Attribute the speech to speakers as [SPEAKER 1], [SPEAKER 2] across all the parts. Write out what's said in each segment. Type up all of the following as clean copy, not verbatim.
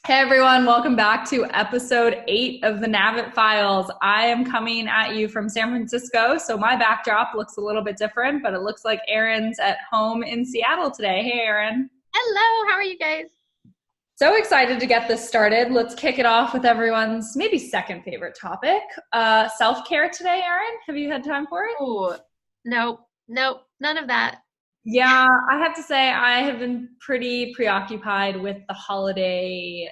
[SPEAKER 1] Hey everyone, welcome back to episode 8 of the Nav.it Files. I am coming at you from San Francisco, so my backdrop looks a little bit different, but it looks like Erin's at home in Seattle today. Hey Erin.
[SPEAKER 2] Hello, how are you guys?
[SPEAKER 1] So excited to get this started. Let's kick it off with everyone's maybe second favorite topic, self-care today, Erin. Have you had time for it?
[SPEAKER 2] Oh, nope, none of that.
[SPEAKER 1] Yeah, I have to say I have been pretty preoccupied with the holiday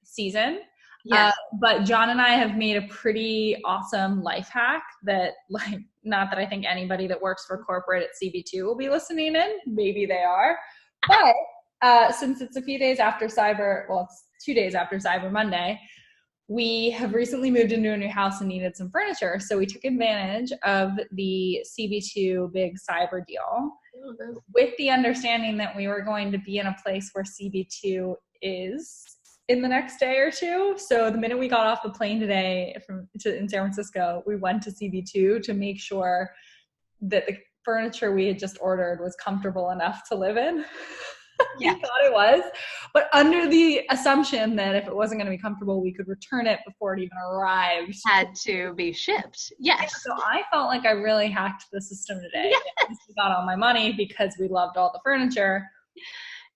[SPEAKER 1] season.
[SPEAKER 2] Yes.
[SPEAKER 1] But John and I have made a pretty awesome life hack that, like, not that I think anybody that works for corporate at CB2 will be listening in. Maybe they are. But since it's a few days after it's 2 days after Cyber Monday, we have recently moved into a new house and needed some furniture. So we took advantage of the CB2 big cyber deal with the understanding that we were going to be in a place where CB2 is in the next day or two. So the minute we got off the plane today in San Francisco, we went to CB2 to make sure that the furniture we had just ordered was comfortable enough to live in.
[SPEAKER 2] Yeah.
[SPEAKER 1] We thought it was, but under the assumption that if it wasn't going to be comfortable, we could return it before it even arrived.
[SPEAKER 2] Had to be shipped. Yes.
[SPEAKER 1] Yeah, so I felt like I really hacked the system today.
[SPEAKER 2] Yes.
[SPEAKER 1] We got all my money because we loved all the furniture.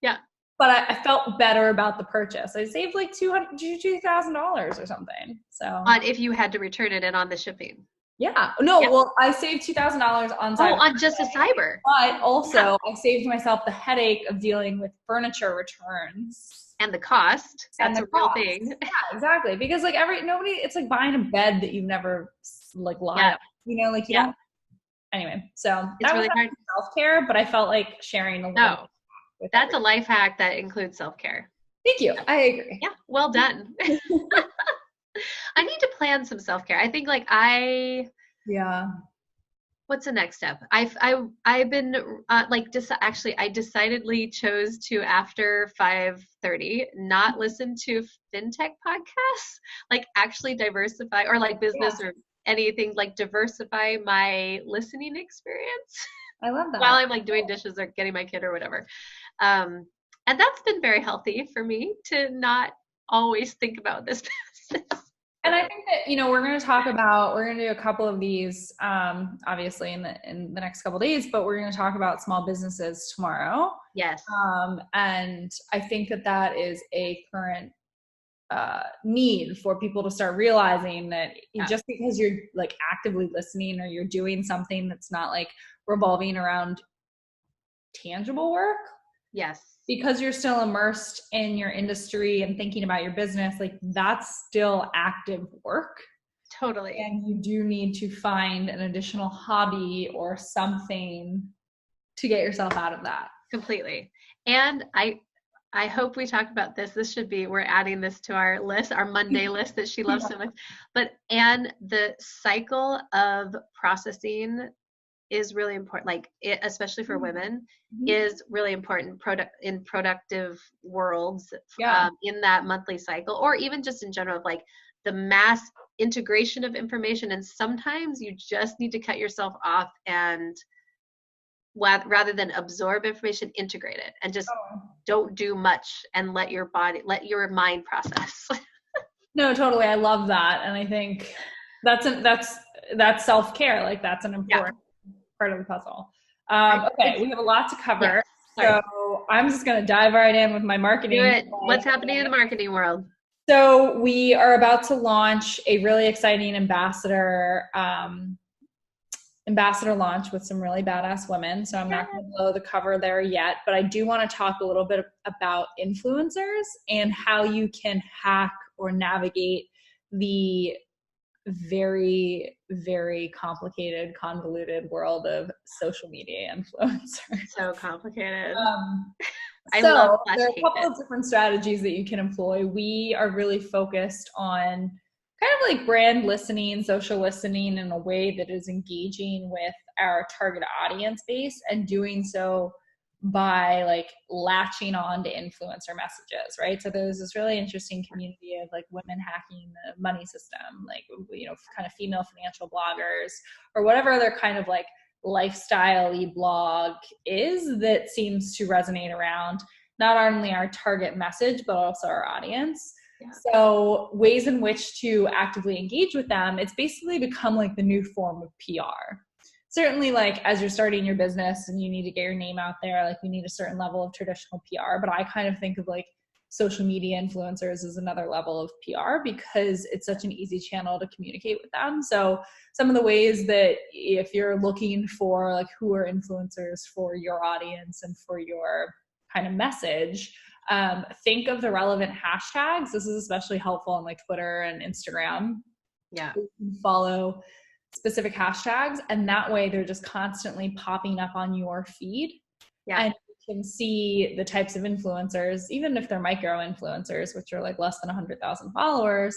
[SPEAKER 2] Yeah.
[SPEAKER 1] But I felt better about the purchase. I saved like $2,000 or something. So
[SPEAKER 2] On if you had to return it and on the shipping.
[SPEAKER 1] yeah. No,
[SPEAKER 2] Yeah.
[SPEAKER 1] well, I saved $2,000 on cyber.
[SPEAKER 2] Oh, on just a cyber.
[SPEAKER 1] But also, I saved myself the headache of dealing with furniture returns.
[SPEAKER 2] And the cost. That's a real thing.
[SPEAKER 1] Yeah, exactly. Because like it's like buying a bed that you've never like lied on. Like you don't. Anyway, so
[SPEAKER 2] It's really hard.
[SPEAKER 1] Self-care, but I felt like sharing a little.
[SPEAKER 2] No, that's a life hack that includes self-care.
[SPEAKER 1] Thank you. I agree.
[SPEAKER 2] Yeah, well done. I need to plan some self-care. I think what's the next step? I've been I decidedly chose to, after 5:30, not listen to fintech podcasts, like actually diversify, or like business or anything, like diversify my listening experience.
[SPEAKER 1] I love that.
[SPEAKER 2] While I'm like doing dishes or getting my kid or whatever. And that's been very healthy for me to not always think about this business.
[SPEAKER 1] And I think that, we're going to do a couple of these, obviously in the next couple of days, but we're going to talk about small businesses tomorrow.
[SPEAKER 2] Yes.
[SPEAKER 1] And I think that is a current need for people to start realizing that just because you're like actively listening or you're doing something that's not like revolving around tangible work.
[SPEAKER 2] Yes.
[SPEAKER 1] Because you're still immersed in your industry and thinking about your business, like that's still active work.
[SPEAKER 2] Totally.
[SPEAKER 1] And you do need to find an additional hobby or something to get yourself out of that.
[SPEAKER 2] Completely. And I hope we talk about this. We're adding this to our list, our Monday list that she loves so much. And the cycle of processing is really important, especially for women, is really important in productive worlds, in that monthly cycle, or even just in general, of like the mass integration of information. And sometimes you just need to cut yourself off and rather than absorb information, integrate it, and just don't do much and let your mind process.
[SPEAKER 1] No, totally. I love that. And I think that's self-care. Like that's an important part of the puzzle. Okay, we have a lot to cover. So I'm just going to dive right in with my marketing.
[SPEAKER 2] Do it. What's happening in the marketing world?
[SPEAKER 1] So we are about to launch a really exciting ambassador launch with some really badass women. So I'm not going to blow the cover there yet, but I do want to talk a little bit about influencers and how you can hack or navigate the very, very complicated, convoluted world of social media influencers.
[SPEAKER 2] So complicated.
[SPEAKER 1] So there are a couple of different strategies that you can employ. We are really focused on kind of like brand listening, social listening in a way that is engaging with our target audience base, and doing so by like latching on to influencer messages, right? So there's this really interesting community of like women hacking the money system, like, kind of female financial bloggers or whatever other kind of like lifestyle-y blog is that seems to resonate around not only our target message, but also our audience.
[SPEAKER 2] Yeah.
[SPEAKER 1] So ways in which to actively engage with them, it's basically become like the new form of PR. Certainly, like as you're starting your business and you need to get your name out there, like you need a certain level of traditional PR, but I kind of think of like social media influencers as another level of PR because it's such an easy channel to communicate with them. So some of the ways that if you're looking for like who are influencers for your audience and for your kind of message, think of the relevant hashtags. This is especially helpful on like Twitter and Instagram.
[SPEAKER 2] Yeah.
[SPEAKER 1] You can follow specific hashtags, and that way they're just constantly popping up on your feed.
[SPEAKER 2] Yeah.
[SPEAKER 1] And you can see the types of influencers, even if they're micro influencers, which are like less than 100,000 followers.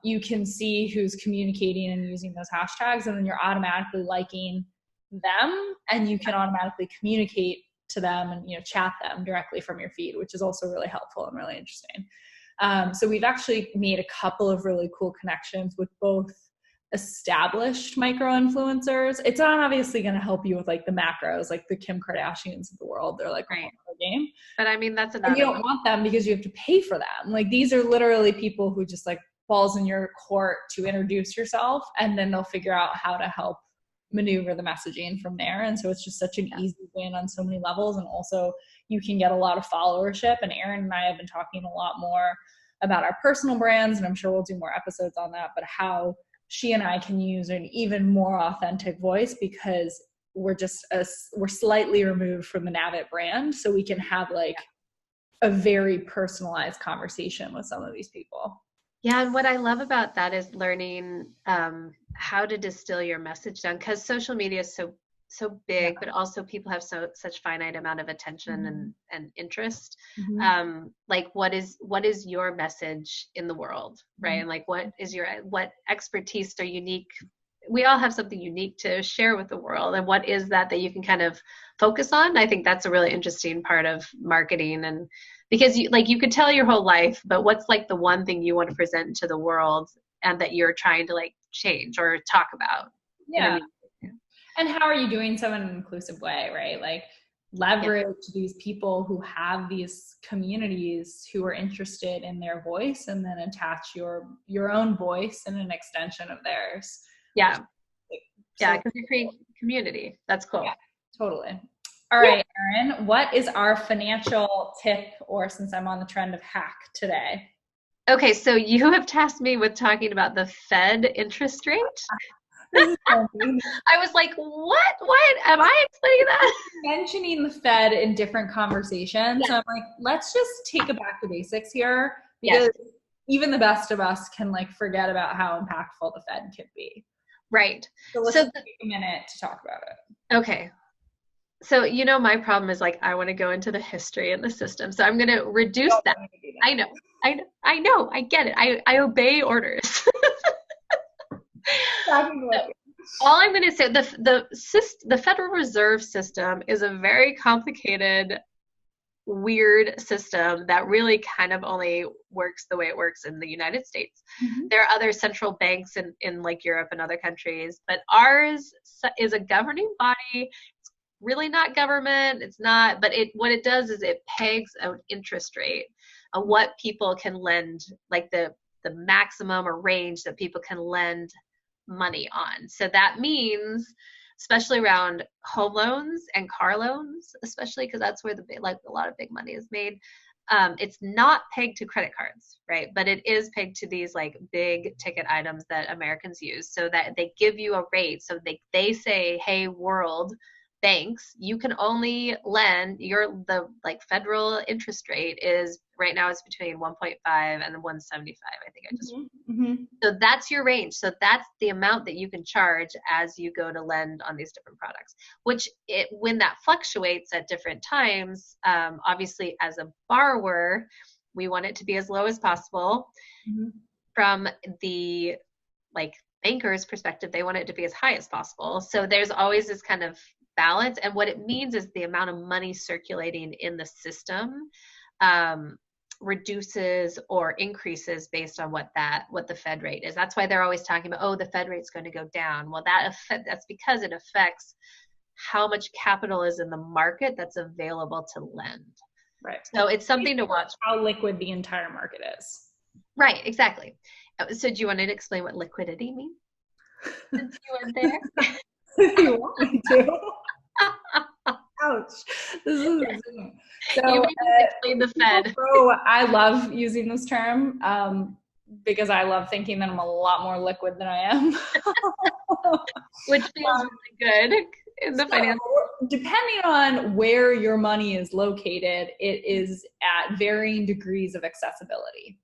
[SPEAKER 1] You can see who's communicating and using those hashtags, and then you're automatically liking them, and you can automatically communicate to them and chat them directly from your feed, which is also really helpful and really interesting. So we've actually made a couple of really cool connections with both established micro influencers. It's not obviously going to help you with like the macros, like the Kim Kardashians of the world. They're like a whole other game.
[SPEAKER 2] But I mean, that's another.
[SPEAKER 1] And you don't want them because you have to pay for them. Like these are literally people who just like balls in your court to introduce yourself, and then they'll figure out how to help maneuver the messaging from there. And so it's just such an easy win on so many levels. And also you can get a lot of followership. And Erin and I have been talking a lot more about our personal brands, and I'm sure we'll do more episodes on that, but how she and I can use an even more authentic voice because we're slightly removed from the Nav.it brand. So we can have like a very personalized conversation with some of these people.
[SPEAKER 2] Yeah, and what I love about that is learning how to distill your message down, because social media is so big, but also people have such finite amount of attention and interest. Like what is your message in the world, right? And like what expertise or unique, we all have something unique to share with the world, and what is that you can kind of focus on. I think that's a really interesting part of marketing, and because you could tell your whole life, but what's like the one thing you want to present to the world and that you're trying to like change or talk about.
[SPEAKER 1] Yeah. And how are you doing so in an inclusive way, right? Like leverage these people who have these communities who are interested in their voice, and then attach your own voice in an extension of theirs.
[SPEAKER 2] Yeah. Yeah, because you create community. That's cool.
[SPEAKER 1] Yeah, totally. All right, Erin, what is our financial tip, or since I'm on the trend of hack today?
[SPEAKER 2] Okay, so you have tasked me with talking about the Fed interest rate. I was like, what? What? Am I explaining that?
[SPEAKER 1] Mentioning the Fed in different conversations. So I'm like, let's just take it back to basics here, because even the best of us can like forget about how impactful the Fed could be.
[SPEAKER 2] Right.
[SPEAKER 1] So let's take a minute to talk about it.
[SPEAKER 2] Okay. So, my problem is like, I want to go into the history and the system. So I'm going to reduce that. I know. I get it. I obey orders. All I'm going to say, the Federal Reserve System is a very complicated, weird system that really kind of only works the way it works in the United States. There are other central banks in like Europe and other countries, but ours is a governing body. It's really not government. It's not, but what it does is it pegs an interest rate on what people can lend, like the maximum or range that people can lend money on. So that means, especially around home loans and car loans, especially because that's where a lot of big money is made. It's not pegged to credit cards, right? But it is pegged to these like big ticket items that Americans use, so that they give you a rate. So they say, hey, world banks, you can only lend the federal interest rate is right now it's between 1.5 and 175. I think I just So that's your range. So that's the amount that you can charge as you go to lend on these different products, which when that fluctuates at different times, obviously as a borrower, we want it to be as low as possible. From the banker's perspective, they want it to be as high as possible. So there's always this kind of balance, and what it means is the amount of money circulating in the system reduces or increases based on what the Fed rate is. That's why they're always talking about, the Fed rate's going to go down. Well, that's because it affects how much capital is in the market that's available to lend.
[SPEAKER 1] Right.
[SPEAKER 2] So it's something to watch.
[SPEAKER 1] How liquid the entire market is.
[SPEAKER 2] Right, exactly. So do you want to explain what liquidity means? Since you went there.
[SPEAKER 1] You want me to? Ouch. This is so
[SPEAKER 2] You made us explain the Fed.
[SPEAKER 1] I love using this term because I love thinking that I'm a lot more liquid than I am.
[SPEAKER 2] Which feels really good in the finance.
[SPEAKER 1] Depending on where your money is located, it is at varying degrees of accessibility.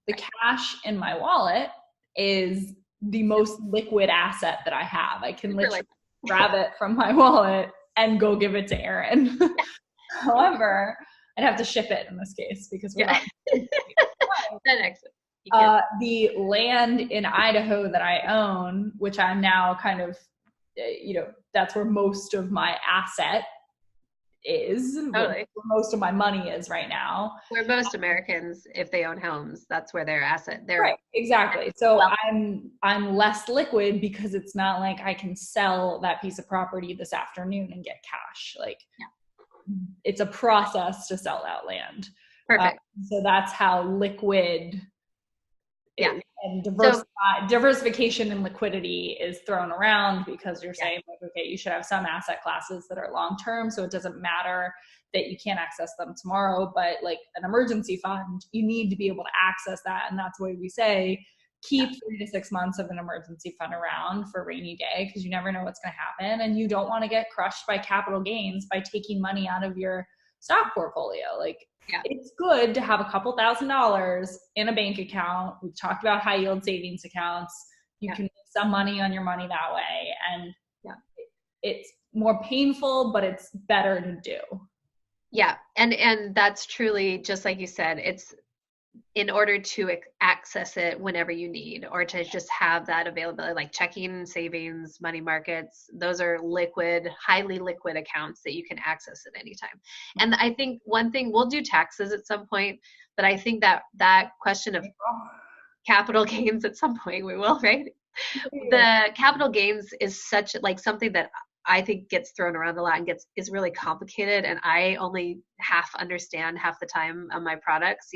[SPEAKER 1] The cash in my wallet is the most liquid asset that I have. I can literally grab it from my wallet and go give it to Erin. However, I'd have to ship it in this case because we're not. The land in Idaho that I own, which I'm now kind of, that's where most of my asset is, where most of my money is right now.
[SPEAKER 2] Where most Americans, if they own homes, that's where their asset.
[SPEAKER 1] Right, exactly. So I'm less liquid because it's not like I can sell that piece of property this afternoon and get cash. It's a process to sell that land.
[SPEAKER 2] Perfect.
[SPEAKER 1] So that's how liquid. And diversification and liquidity is thrown around because you're saying, okay, you should have some asset classes that are long-term, so it doesn't matter that you can't access them tomorrow, but like an emergency fund, you need to be able to access that. And that's why we say, keep 3 to 6 months of an emergency fund around for a rainy day, because you never know what's going to happen. And you don't want to get crushed by capital gains by taking money out of your stock portfolio. It's good to have a couple $1,000s in a bank account. We've talked about high yield savings accounts. You can make some money on your money that way. And it's more painful, but it's better to do.
[SPEAKER 2] Yeah. And that's truly, just like you said, it's in order to access it whenever you need, or to just have that availability, like checking, savings, money markets. Those are liquid, highly liquid accounts that you can access at any time. And I think one thing, we'll do taxes at some point, but I think that question of capital gains at some point we will, right? The capital gains is such something that I think gets thrown around a lot and is really complicated, and I only half understand half the time on my products,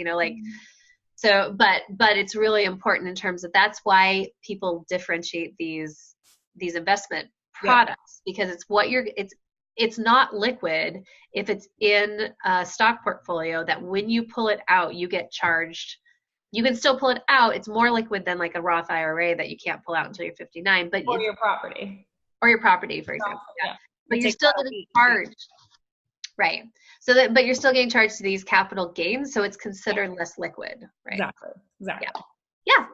[SPEAKER 2] so but it's really important in terms of, that's why people differentiate these investment products, because it's not liquid if it's in a stock portfolio that when you pull it out you get charged. You can still pull it out. It's more liquid than like a Roth IRA that you can't pull out until you're 59. But
[SPEAKER 1] your property.
[SPEAKER 2] Or your property, for example. But you're still getting charged. Right. But you're still getting charged to these capital gains, so it's considered less liquid, right?
[SPEAKER 1] Exactly.
[SPEAKER 2] Yeah.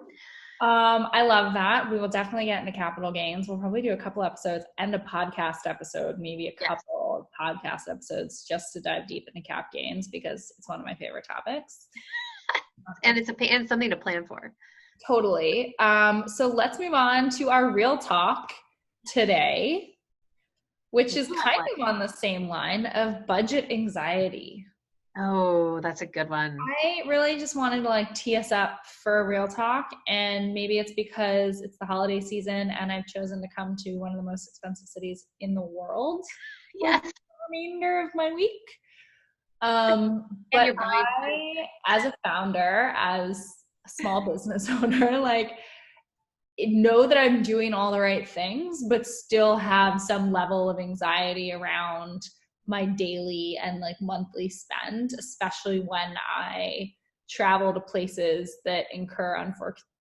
[SPEAKER 1] I love that. We will definitely get into capital gains. We'll probably do a couple episodes and a podcast episode, maybe a couple podcast episodes, just to dive deep into cap gains, because it's one of my favorite topics.
[SPEAKER 2] And it's something to plan for.
[SPEAKER 1] Totally. So let's move on to our real talk today, which is kind of on the same line of budget anxiety.
[SPEAKER 2] Oh, that's a good one.
[SPEAKER 1] I really just wanted to tee us up for a real talk, and maybe it's because it's the holiday season and I've chosen to come to one of the most expensive cities in the world.
[SPEAKER 2] Yes.
[SPEAKER 1] For the remainder of my week. But I, as a founder, as a small business owner, know that I'm doing all the right things, but still have some level of anxiety around my daily and monthly spend, especially when I travel to places that incur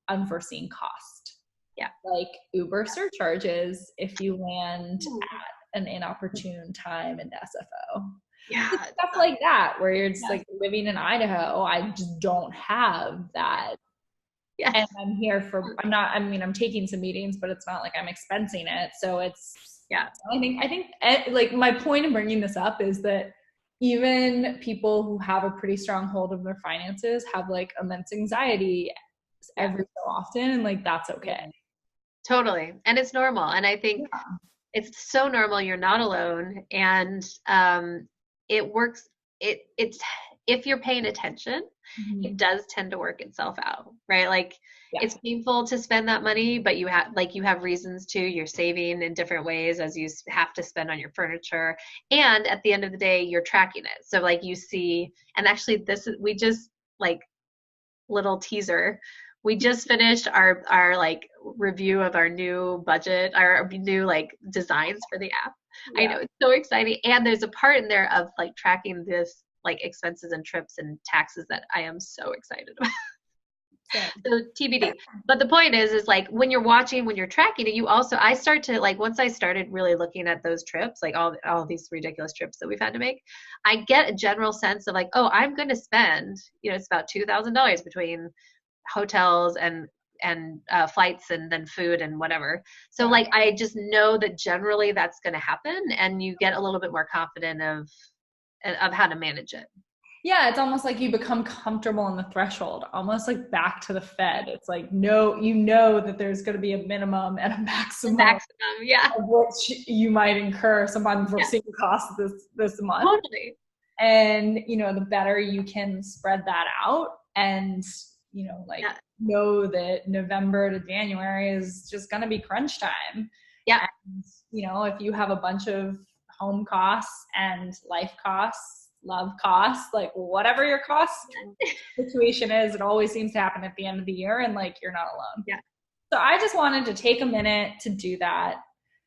[SPEAKER 1] unforeseen cost.
[SPEAKER 2] Yeah.
[SPEAKER 1] Like Uber surcharges if you land at an inopportune time in SFO.
[SPEAKER 2] Yeah.
[SPEAKER 1] Stuff like that, where you're just living in Idaho, I just don't have that.
[SPEAKER 2] Yes.
[SPEAKER 1] And I'm here I'm taking some meetings, but it's not like I'm expensing it. So it's, I think my point in bringing this up is that even people who have a pretty strong hold of their finances have immense anxiety every so often. And that's okay.
[SPEAKER 2] Totally. And it's normal. And I think it's so normal. You're not alone. And, it works. It's if you're paying attention, it does tend to work itself out, right? Like
[SPEAKER 1] Yeah.
[SPEAKER 2] it's painful to spend that money, but you have reasons to. You're saving in different ways as you have to spend on your furniture, and at the end of the day, you're tracking it. So like you see, and actually, we just like little teaser. We just finished our like review of our new budget, our new like designs for the app.
[SPEAKER 1] Yeah.
[SPEAKER 2] I know it's so exciting, and there's a part in there of like tracking this like expenses and trips and taxes that I am so excited about. So TBD. But the point is like when you're watching, when you're tracking it, I start to like, once I started really looking at those trips, like all these ridiculous trips that we've had to make, I get a general sense of like, oh, I'm going to spend, it's about $2,000 between hotels and flights and then food and whatever. So like, I just know that generally that's going to happen, and you get a little bit more confident of how to manage it.
[SPEAKER 1] Yeah, it's almost like you become comfortable in the threshold, almost like back to the Fed. It's like, no, you know that there's going to be a minimum and a maximum,
[SPEAKER 2] yeah,
[SPEAKER 1] of which you might incur some unforeseen costs this month.
[SPEAKER 2] Totally.
[SPEAKER 1] And, the better you can spread that out and, know that November to January is just going to be crunch time.
[SPEAKER 2] Yeah.
[SPEAKER 1] And, if you have a bunch of home costs and life costs, love costs, like whatever your cost situation is, it always seems to happen at the end of the year, and like you're not alone.
[SPEAKER 2] Yeah.
[SPEAKER 1] So I just wanted to take a minute to do that.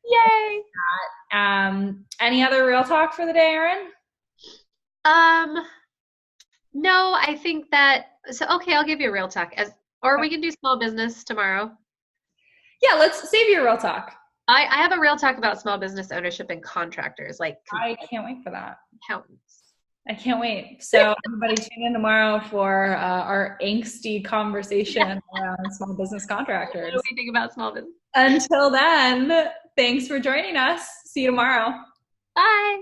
[SPEAKER 2] Yay.
[SPEAKER 1] Any other real talk for the day, Erin?
[SPEAKER 2] No, I think that, so okay, I'll give you a real talk or we can do small business tomorrow.
[SPEAKER 1] Yeah, let's save your real talk.
[SPEAKER 2] I have a real talk about small business ownership and contractors. Like
[SPEAKER 1] I can't wait for that.
[SPEAKER 2] Accountants.
[SPEAKER 1] I can't wait. So everybody tune in tomorrow for our angsty conversation around small business contractors.
[SPEAKER 2] What do we think about small business?
[SPEAKER 1] Until then, thanks for joining us. See you tomorrow.
[SPEAKER 2] Bye.